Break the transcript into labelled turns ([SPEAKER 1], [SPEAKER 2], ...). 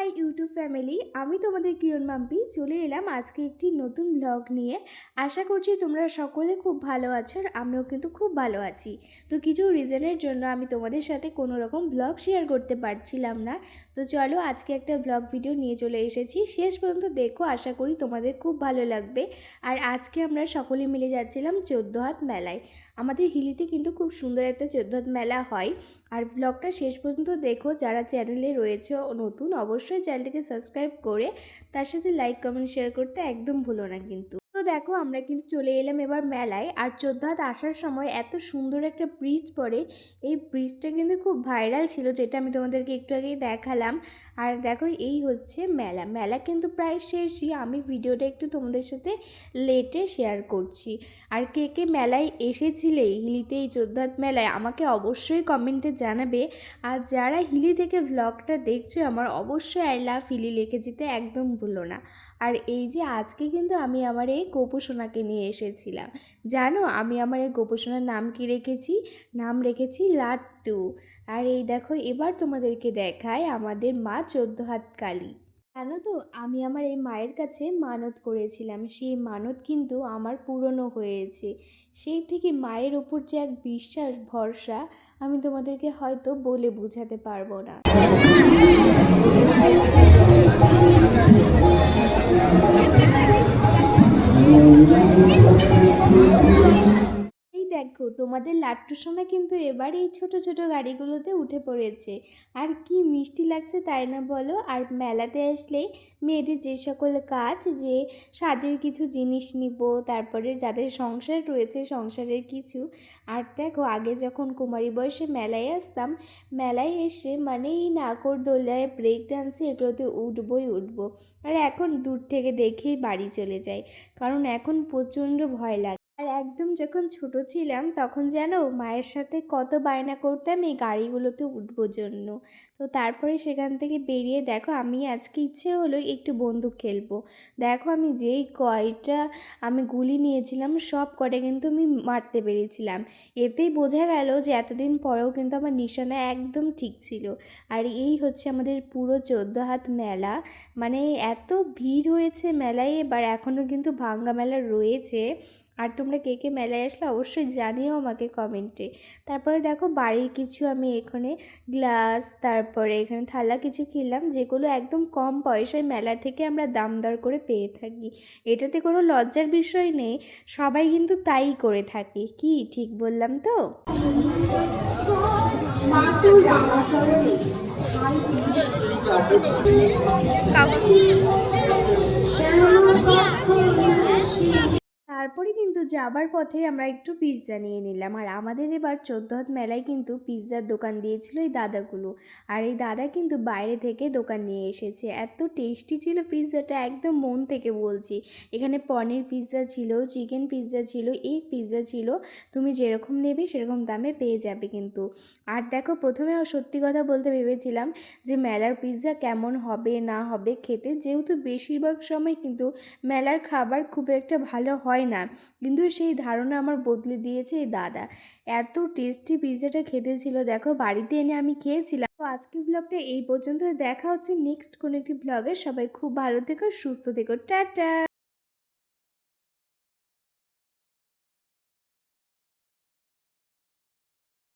[SPEAKER 1] My YouTube family, আমি তোমাদের কিরণ মাম্পি চলে এলাম আজকে একটি নতুন ব্লগ নিয়ে। আশা করছি তোমরা সকলে খুব ভালো আছো আর আমিও কিন্তু খুব ভালো আছি। তো কিছু রিজনের জন্য আমি তোমাদের সাথে কোনো রকম ব্লগ শেয়ার করতে পারছিলাম না। তো চলো আজকে একটা ব্লগ ভিডিও নিয়ে চলে এসেছি, শেষ পর্যন্ত দেখো, আশা করি তোমাদের খুব ভালো লাগবে। আর আজকে আমরা সকলে মিলে যাচ্ছিলাম 14 হাত মেলায়। আমাদের হিলিতে কিন্তু খুব সুন্দর একটা 14 হাত মেলা হয়। আর ব্লগটা শেষ পর্যন্ত দেখো, যারা চ্যানেলে রয়েছে নতুন অবশ্যই চ্যানেলটিকে সাবস্ক্রাইব করে তার সাথে লাইক কমেন্ট শেয়ার করতে একদম ভুলো না কিন্তু। তো দেখো আমরা কিন্তু চলে এলাম এবার মেলায়। আর 14 হাত আসার সময় এত সুন্দর একটা ব্রিজ পড়ে, এই ব্রিজটা কিন্তু খুব ভাইরাল ছিল, যেটা আমি তোমাদেরকে একটু আগেই দেখালাম। আর দেখো এই হচ্ছে মেলা। মেলা কিন্তু প্রায় শেষই, আমি ভিডিওটা একটু তোমাদের সাথে লেটে শেয়ার করছি। আর কে কে মেলায় এসেছিলে, হিলিতে এই 14 হাত মেলায়, আমাকে অবশ্যই কমেন্টে জানাবে। আর যারা হিলি থেকে ব্লগটা দেখছো আমার, অবশ্যই আই লাভ হিলি লিখে যেতে একদম ভুলো না। আর এই যে আজকে কিন্তু আমি আমার এই গোপুসোনাকে নিয়ে এসেছিলাম। জানো আমি আমার এই গোপুসোনার নাম কি রেখেছি? নাম রেখেছি লাট্টু। আর এই দেখো এবার তোমাদেরকে দেখায় আমাদের মা 14 হাত কালী। জানো তো আমি আমার এই মায়ের কাছে মানত করেছিলাম, সেই মানত কিন্তু আমার পূরণও হয়েছে। সেই থেকে মায়ের ওপর যে এক বিশ্বাস ভরসা, আমি তোমাদেরকে হয়তো বলে বোঝাতে পারবো না। এই দেখো তোমাদের লাট্টু সোনা কিন্তু এবার এই ছোট ছোট গাড়িগুলোতে উঠে পড়েছে। আর কি মিষ্টি লাগছে তাই না বলো? আর মেলাতে আসলে মেয়েদের যে সকল কাজ, যে সাজের কিছু জিনিস নিব, তারপরে যাদের সংসার রয়েছে সংসারের কিছু। আর দেখো আগে যখন কুমারী বয়সে মেলায় আসতাম, মেলায় এসে মানে এই নাগরদোলায়, ব্রেক ডান্সে এগুলোতে উঠবই উঠবো। আর এখন দূর থেকে দেখেই বাড়ি চলে যাই, কারণ এখন প্রচণ্ড ভয় লাগে। আর একদম যখন ছোট ছিলাম তখন জানো মায়ের সাথে কত বায়না করতাম এই গাড়িগুলোতে উঠবো জন্য। তো তারপরে সেখান থেকে বেরিয়ে দেখো আমি আজকে ইচ্ছে হলো একটু বন্দুক খেলবো। দেখো আমি যেই কয়টা আমি গুলি নিয়েছিলাম সব কটা কিন্তু আমি মারতে পেরেছিলাম। এতেই বোঝা গেল যে এতদিন পরেও কিন্তু আমার নিশানা একদম ঠিক ছিল। আর এই হচ্ছে আমাদের পুরো 14 হাত মেলা। মানে এত ভিড় হয়েছে মেলায় এবার, এখনও কিন্তু ভাঙ্গা মেলা রয়েছে। আর তোমরা কে কে মেলায় আসলে অবশ্যই জানিও আমাকে কমেন্টে। তারপরে দেখো বাড়ির কিছু আমি এখানে গ্লাস, তারপরে এখানে থালা কিছু কিনলাম, যেগুলো একদম কম পয়সায় মেলা থেকে আমরা দাম দর করে পেয়ে থাকি। এটাতে কোনো লজ্জার বিষয় নেই, সবাই কিন্তু তাই করে থাকে। কি ঠিক বললাম তো? তারপরে কিন্তু যাবার পথে আমরা একটু পিৎজা নিয়ে নিলাম। আর আমাদের এবার 14 হাত মেলায় কিন্তু পিৎজার দোকান দিয়েছিল এই দাদাগুলো। আর এই দাদা কিন্তু বাইরে থেকে দোকান নিয়ে এসেছে। এত টেস্টি ছিল পিৎজাটা, একদম মন থেকে বলছি। এখানে পনির পিৎজা ছিল, চিকেন পিৎজা ছিল, এগ পিৎজা ছিল। তুমি যেরকম নেবে সেরকম দামে পেয়ে যাবে কিন্তু। আর দেখো প্রথমে সত্যি কথা বলতে ভেবেছিলাম যে মেলার পিৎজা কেমন হবে না হবে খেতে, যেহেতু বেশিরভাগ সময় কিন্তু মেলার খাবার খুব একটা ভালো হয় না। কিন্তু সেই ধারণা আমার বদলে দিয়েছে এই দাদা। এত টেস্টি পিৎজাটা খেতে ছিল, দেখো বাড়িতে এনে আমি খেয়েছিলাম। তো আজকের ব্লগটা এই পর্যন্ত, দেখা হচ্ছে নেক্সট কোনো একটি ব্লগে। সবাই খুব ভালো থেকো, সুস্থ থেকো, টাটা।